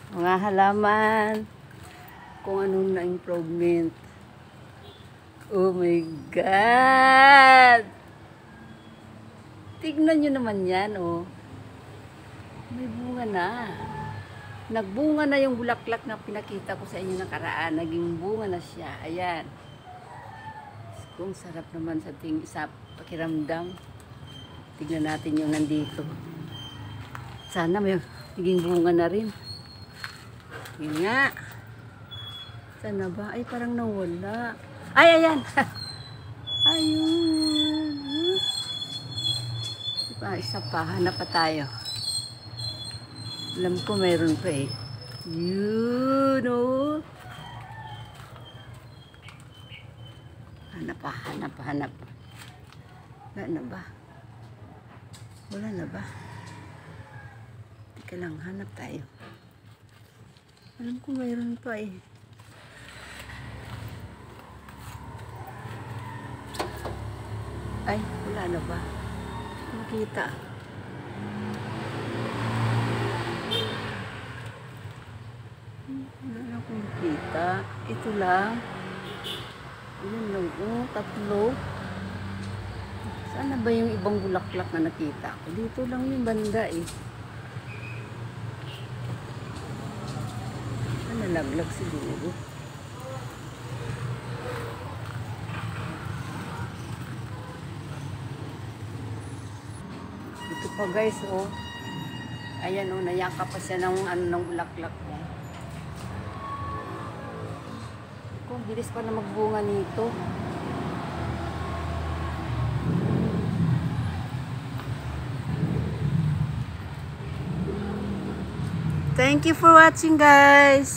Mga halaman. Kung anong na-improvement. Oh my God! Tignan nyo naman yan, oh. May bunga na. Nagbunga na yung bulaklak na pinakita ko sa inyo nakaraan. Naging bunga na siya. Ayan. Kung sarap naman sa pakiramdam. Tignan natin yung nandito. Sana may naging bunga na rin. Yun nga. Sana ba? Ay, parang nawala. Ay, ayan. Ayun. Isa pa. Hanap pa tayo. Alam ko mayroon pa eh. Yun, oh. Hanap. Wala na ba? Wala na ba? Teka lang, hanap tayo. Alam ko mayroon pa eh. Ay, wala na ba? Makita. Wala na akong makita. Ito lang. Yun lang. Oh, tatlo. Sana ba yung ibang bulaklak na nakita ko? Dito lang yung banda eh. Nalaglag siguro. Ito pa guys, oh. Ayan, oh, nayaka pa siya ng bulaklak niya. Kung bilis pa na magbunga nito. Thank you for watching, guys.